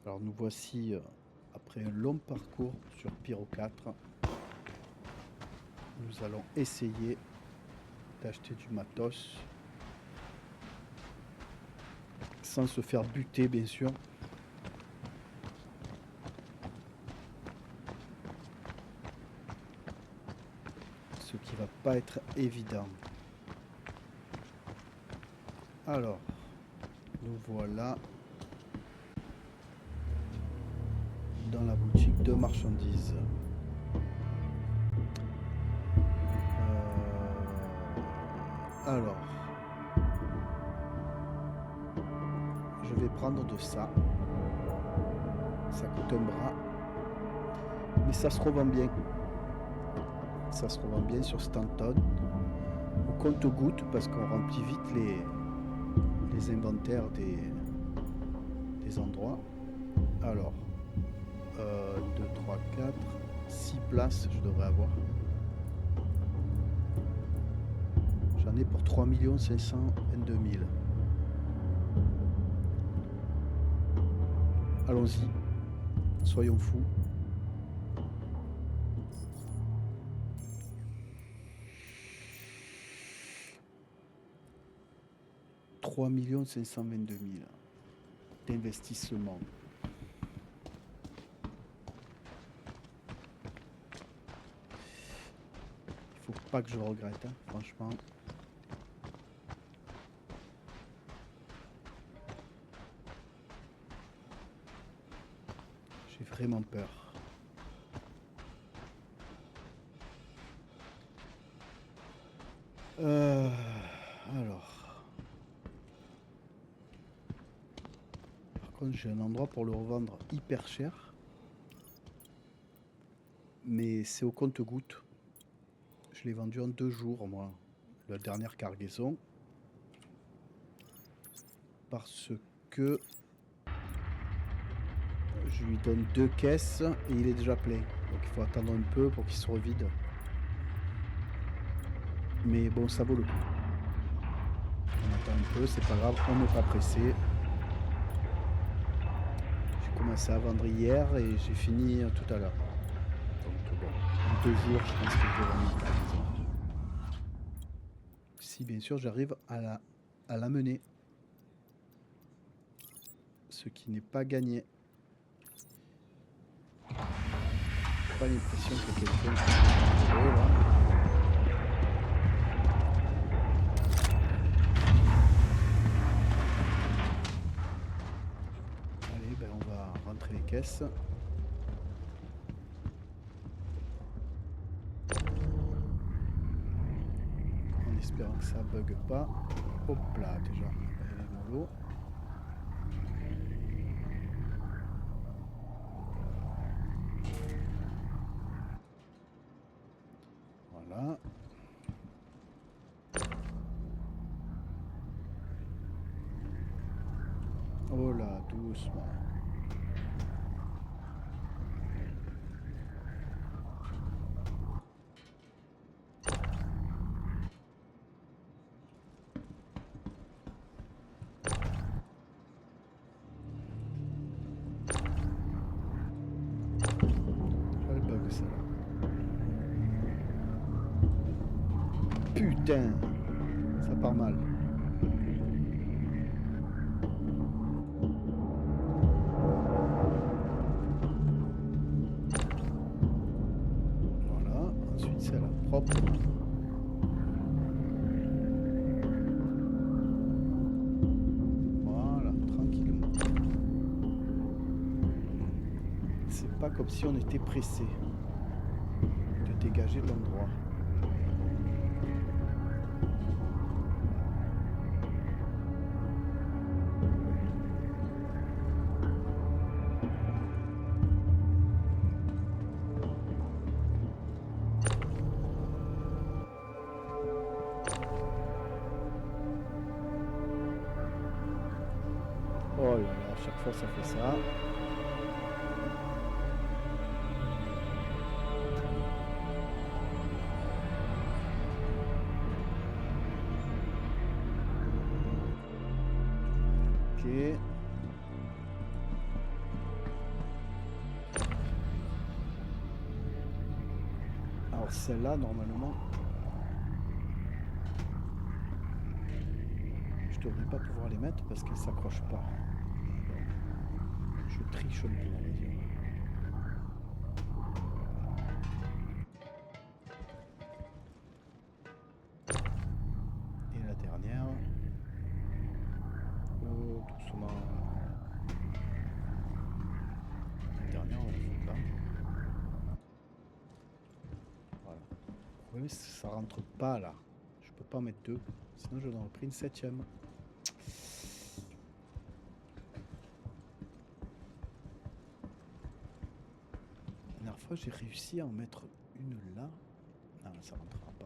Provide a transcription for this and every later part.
Alors nous voici après un long parcours sur Pyro 4. Nous allons essayer d'acheter du matos sans se faire buter bien sûr. Ce qui va pas être évident. Alors, nous voilà dans la boutique de marchandises. Alors, je vais prendre de ça. Ça coûte un bras. Mais ça se revend bien. Ça se revend bien sur Stanton. Au compte-gouttes parce qu'on remplit vite les inventaires des endroits. Alors, 2, 3, 4, 6 places je devrais avoir. J'en ai pour 3 522 000. Allons-y, soyons fous. « 3 522 000 d'investissement. Il faut pas que je regrette, hein, franchement. J'ai vraiment peur. Alors. Par contre, j'ai un endroit pour le revendre hyper cher. Mais c'est au compte-gouttes. Je l'ai vendu en 2 jours, moi. La dernière cargaison. Parce que je lui donne 2 caisses et il est déjà plein. Donc il faut attendre un peu pour qu'il se revide. Mais bon, ça vaut le coup. On attend un peu, c'est pas grave, on n'est pas pressé. J'ai commencé à vendre hier et j'ai fini tout à l'heure. Donc bon, en 2 jours, je pense que je vais vendre une cargaison. Si bien sûr j'arrive à la mener. Ce qui n'est pas gagné. Pas l'impression que quelqu'un... Oh là. Allez, ben on va rentrer les caisses. En espérant que ça bug pas. Hop là, déjà. Elle est mollo. Voilà. Oh là, doucement. Elle bug ça là. Putain, ça part mal. Voilà, ensuite c'est la propre. Voilà, tranquillement. C'est pas comme si on était pressé de dégager l'endroit. Oh là là, à chaque fois ça fait ça. Ok. Celle-là, normalement, je devrais pas pouvoir les mettre parce qu'elles s'accrochent pas. Je triche un peu, on va dire. Et la dernière. Oh, doucement. La dernière, on va la foutre là. Voilà. Oui, mais ça rentre pas là. Je peux pas en mettre deux. Sinon, je n'aurais pris une 7ème. La dernière fois, j'ai réussi à en mettre une là. Ah, ça rentrera pas.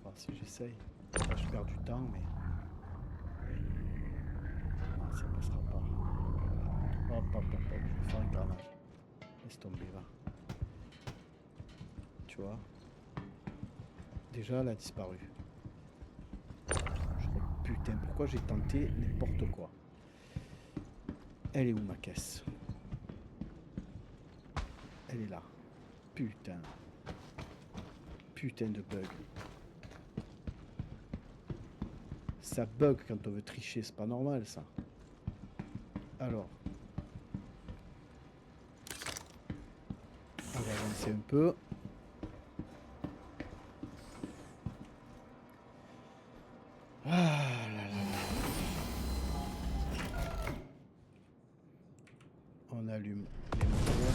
Alors, si j'essaye. Là, je perds du temps, mais... Ah, ça passera pas. Hop, hop, hop, hop. Je vais faire un granage. Laisse tomber, va. Tu vois. Déjà, elle a disparu. Putain, pourquoi j'ai tenté n'importe quoi? Elle est où ma caisse? Elle est là. Putain. Putain de bug. Ça bug quand on veut tricher, c'est pas normal ça. Alors. On va avancer un peu. Ah là là là. On allume les moteurs.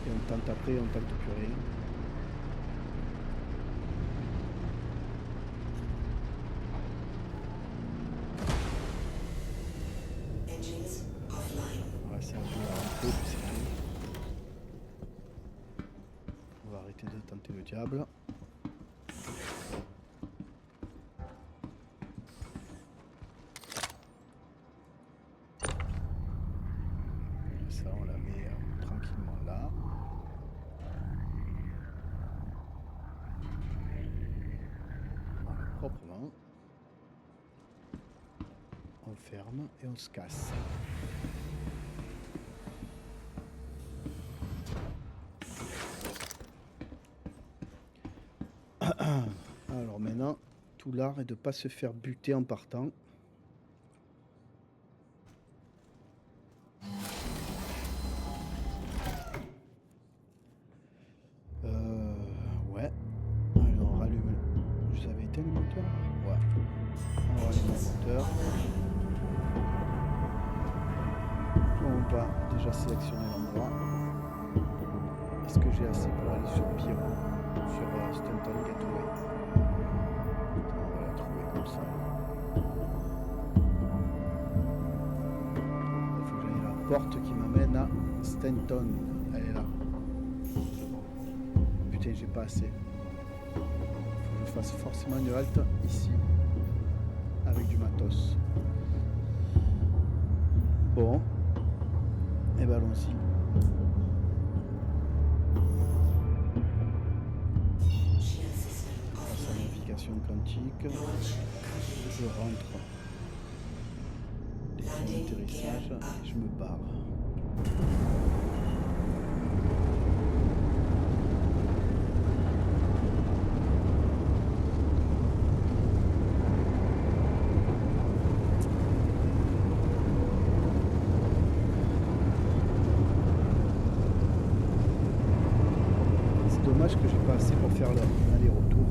Et on tente après, on tente plus rien. On va essayer de rentrer, puis c'est tout. On va arrêter de tenter le diable. Ça, on la met tranquillement là. Voilà, proprement. On ferme et on se casse. Alors maintenant, tout l'art est de ne pas se faire buter en partant. Ouais. Alors on rallume. Je avais éteint le moteur. Ouais. On rallume le moteur. On va déjà sélectionner l'endroit. Est-ce que j'ai assez pour aller sur Pyro, sur Stanton Gateway? On va la trouver comme ça. Il faut que j'aille à la porte qui m'amène à Stanton. Elle est là. Putain, j'ai pas assez. Faut que je fasse forcément une halte ici. Avec du matos. Bon. Et ben allons-y. Grâce à la navigation quantique, je rentre les points d'atterrissage et je me barre. Dommage que j'ai pas assez pour faire l'aller-retour.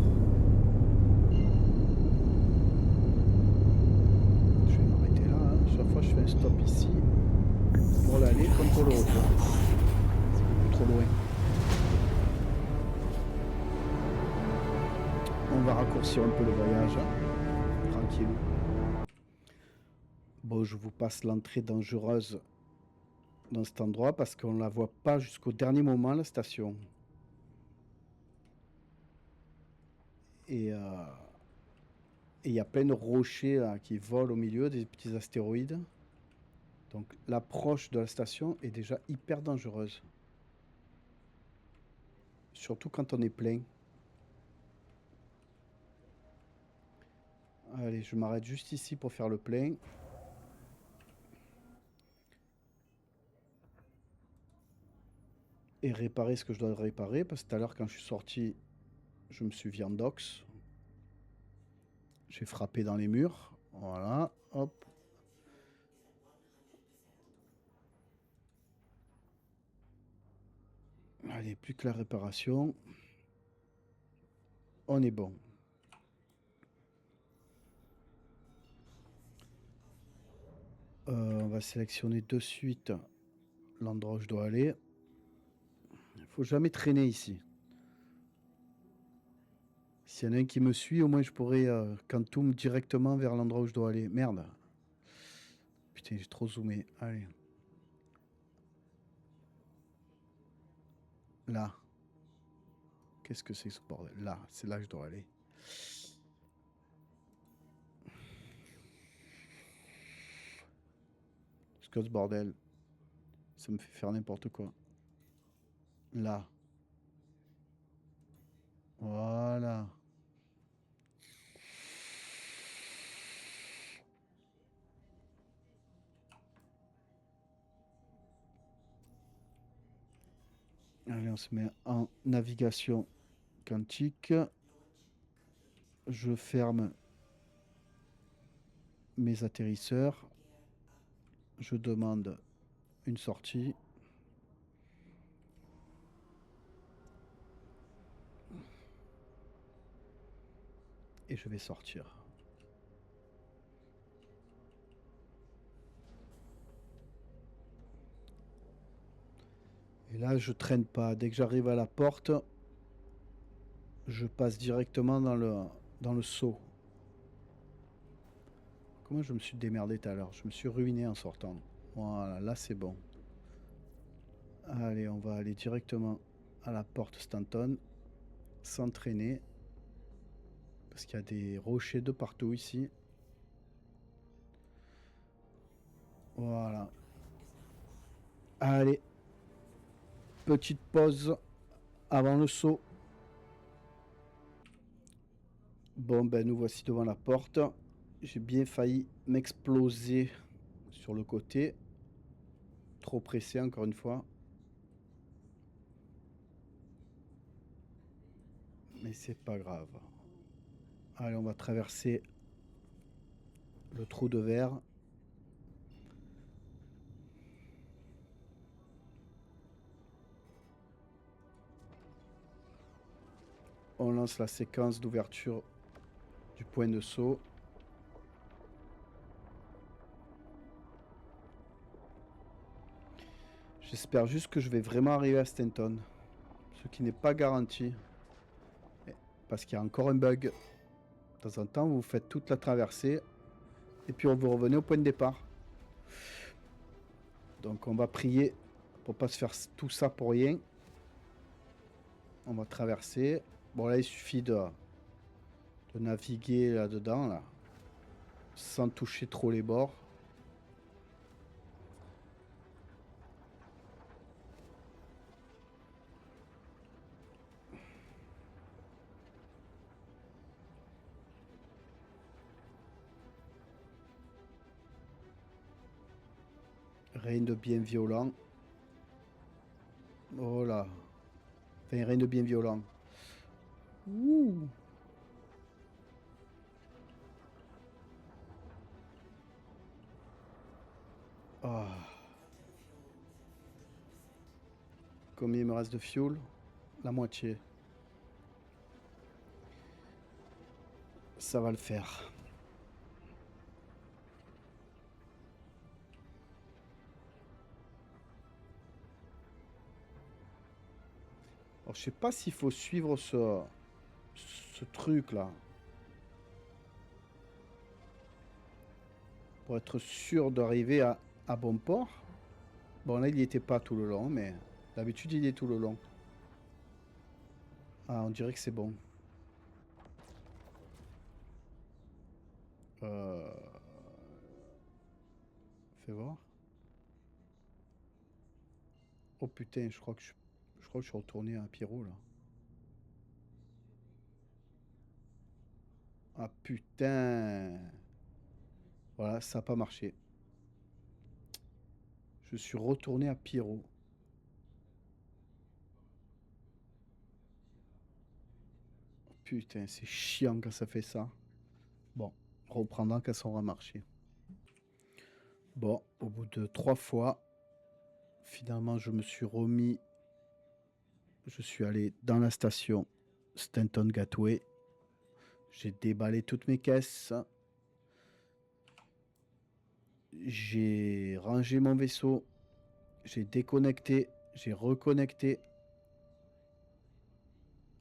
Je vais m'arrêter là. Hein. Chaque fois je fais un stop ici pour l'aller comme pour le retour. C'est beaucoup trop loin. On va raccourcir un peu le voyage. Tranquille. Bon, je vous passe l'entrée dangereuse dans cet endroit parce qu'on la voit pas jusqu'au dernier moment, la station. Et il y a plein de rochers là, qui volent au milieu, des petits astéroïdes. Donc l'approche de la station est déjà hyper dangereuse. Surtout quand on est plein. Allez, je m'arrête juste ici pour faire le plein. Et réparer ce que je dois réparer. Parce que tout à l'heure, quand je suis sorti, je me suis vu en dox. J'ai frappé dans les murs. Voilà, hop. Allez, plus que la réparation. On est bon. On va sélectionner de suite l'endroit où je dois aller. Il faut jamais traîner ici. S'il y en a un qui me suit, au moins je pourrais cantoum directement vers l'endroit où je dois aller. Merde. Putain, j'ai trop zoomé. Allez. Là. Qu'est-ce que c'est ce bordel? Là, c'est là que je dois aller. C'est que ce bordel? Ça me fait faire n'importe quoi. Là. Voilà. Allez, on se met en navigation quantique. Je ferme mes atterrisseurs. Je demande une sortie. Et je vais sortir. Et là, je traîne pas. Dès que j'arrive à la porte, je passe directement dans le saut. Comment je me suis démerdé tout à l'heure? Je me suis ruiné en sortant. Voilà, là c'est bon. Allez, on va aller directement à la porte Stanton. S'entraîner. Parce qu'il y a des rochers de partout ici. Voilà. Allez. Petite pause avant le saut. Bon, ben nous voici devant la porte. J'ai bien failli m'exploser sur le côté. Trop pressé encore une fois. Mais c'est pas grave. Allez, on va traverser le trou de verre. On lance la séquence d'ouverture du point de saut. J'espère juste que je vais vraiment arriver à Stanton. Ce qui n'est pas garanti. Parce qu'il y a encore un bug. De temps en temps, vous faites toute la traversée. Et puis vous revenez au point de départ. Donc on va prier pour pas se faire tout ça pour rien. On va traverser. Bon là il suffit de naviguer là-dedans là. Sans toucher trop les bords. Rien de bien violent. Oh là. Enfin, rien de bien violent. Ouh. Ah. Combien il me reste de fuel? La moitié. Ça va le faire. Alors, je sais pas s'il faut suivre ce truc là. Pour être sûr d'arriver à bon port. Bon là il n'y était pas tout le long, mais d'habitude il est tout le long. Ah, on dirait que c'est bon. Fais voir. Oh putain, je crois que je suis retourné à Pierrot là. Ah putain. Voilà, ça n'a pas marché. Je suis retourné à Pierrot. Putain, c'est chiant quand ça fait ça. Bon, reprendra quand ça aura marché. Bon, au bout de 3 fois, finalement, je me suis remis. Je suis allé dans la station Stanton Gateway. J'ai déballé toutes mes caisses. J'ai rangé mon vaisseau. J'ai déconnecté. J'ai reconnecté.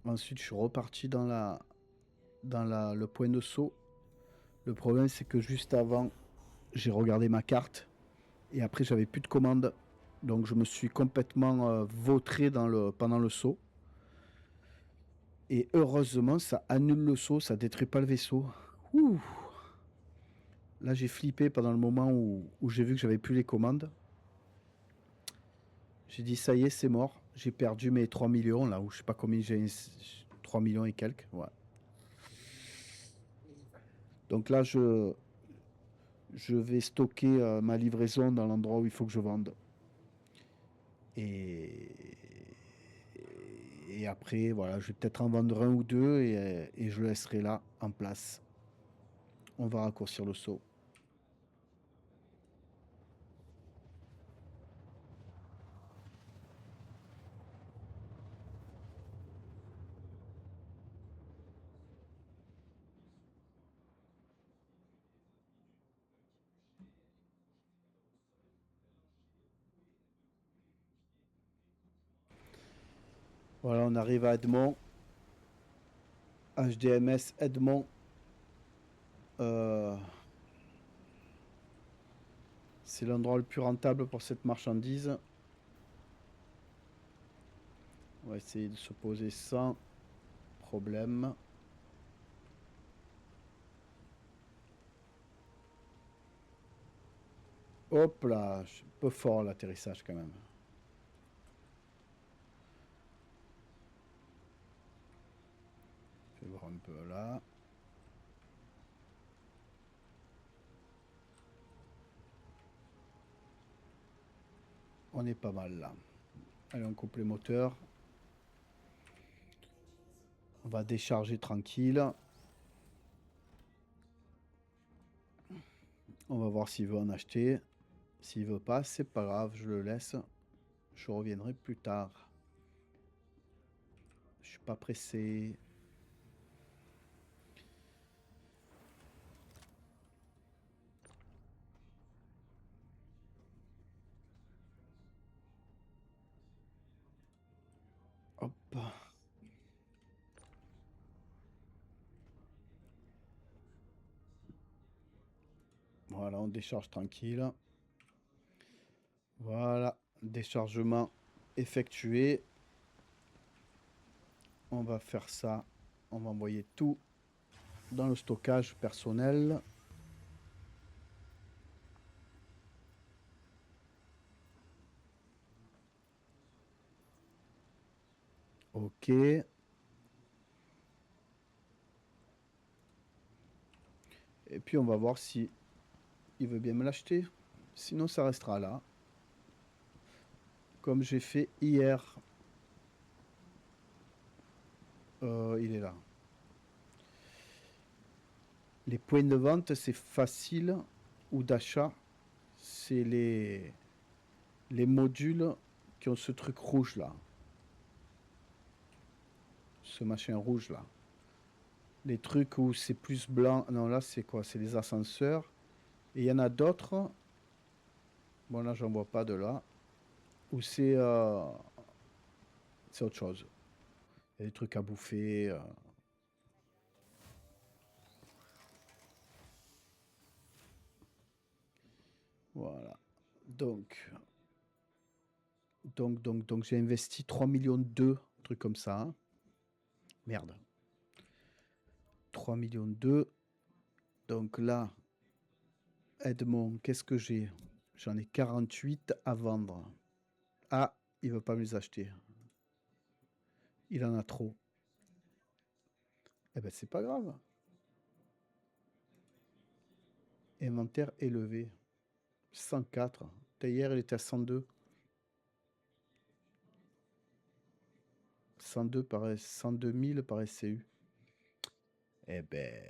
Ensuite, je suis reparti le point de saut. Le problème, c'est que juste avant, j'ai regardé ma carte. Et après, j'avais plus de commande. Donc, je me suis complètement vautré pendant le saut. Et heureusement, ça annule le saut, ça détruit pas le vaisseau. Ouh. Là, j'ai flippé pendant le moment où j'ai vu que j'avais plus les commandes. J'ai dit, ça y est, c'est mort. J'ai perdu mes 3 millions, là, où je sais pas combien j'ai. 3 millions et quelques, ouais. Donc là, je vais stocker ma livraison dans l'endroit où il faut que je vende. Et, et après, voilà, je vais peut-être en vendre un ou deux et je le laisserai là, en place. On va raccourcir le saut. Voilà, on arrive à Edmond. HDMS Edmond. Euh, c'est l'endroit le plus rentable pour cette marchandise. On va essayer de se poser sans problème. Hop là, je suis un peu fort l'atterrissage quand même. Je vais voir un peu là. On est pas mal là. Allez, on coupe les moteurs. On va décharger tranquille. On va voir s'il veut en acheter. S'il veut pas, c'est pas grave, je le laisse. Je reviendrai plus tard. Je suis pas pressé. Hop. Voilà, on décharge tranquille. Voilà, déchargement effectué. On va faire ça. On va envoyer tout dans le stockage personnel. Ok. Et puis on va voir si il veut bien me l'acheter. Sinon ça restera là. Comme j'ai fait hier. Il est là. Les points de vente, c'est facile. Ou d'achat. C'est les modules qui ont ce truc rouge là. Ce machin rouge là. Les trucs où c'est plus blanc. Non, là c'est quoi? C'est les ascenseurs. Et il y en a d'autres. Bon, là j'en vois pas de là. Où c'est autre chose. Il y a des trucs à bouffer. Voilà. Donc, donc j'ai investi 3 millions d'eux, un truc comme ça. Hein. Merde. 3 millions d'eux. Donc là, Edmond, qu'est-ce que j'ai? J'en ai 48 à vendre. Ah, il veut pas me les acheter. Il en a trop. Eh ben, c'est pas grave. Inventaire élevé. 104. Hier, il était à 102. 102 par 102 000 par SCU. Eh ben,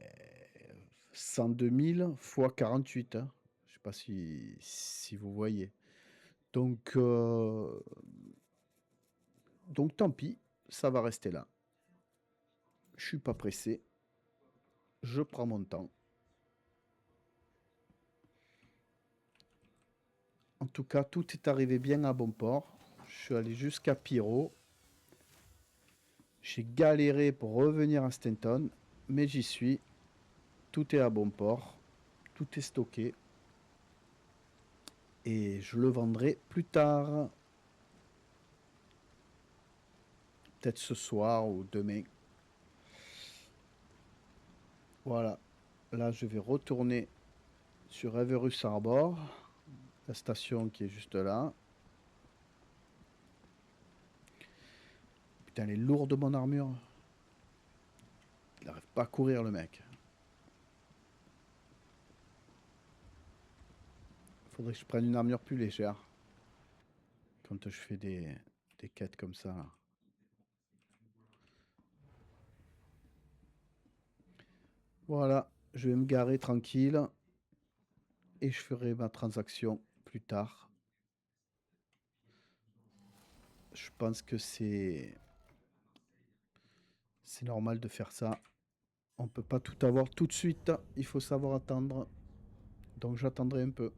102 000 fois 48. Hein. Je sais pas si vous voyez. Donc tant pis, ça va rester là. Je suis pas pressé. Je prends mon temps. En tout cas, tout est arrivé bien à bon port. Je suis allé jusqu'à Pyro. J'ai galéré pour revenir à Stenton, mais j'y suis. Tout est à bon port. Tout est stocké. Et je le vendrai plus tard. Peut-être ce soir ou demain. Voilà. Là, je vais retourner sur Everus Harbor. La station qui est juste là. Putain, elle est lourde mon armure. Il n'arrive pas à courir le mec. Faudrait que je prenne une armure plus légère. Quand je fais des quêtes comme ça. Là. Voilà, je vais me garer tranquille. Et je ferai ma transaction plus tard. Je pense que c'est normal de faire ça. On peut pas tout avoir tout de suite. Il faut savoir attendre. Donc j'attendrai un peu.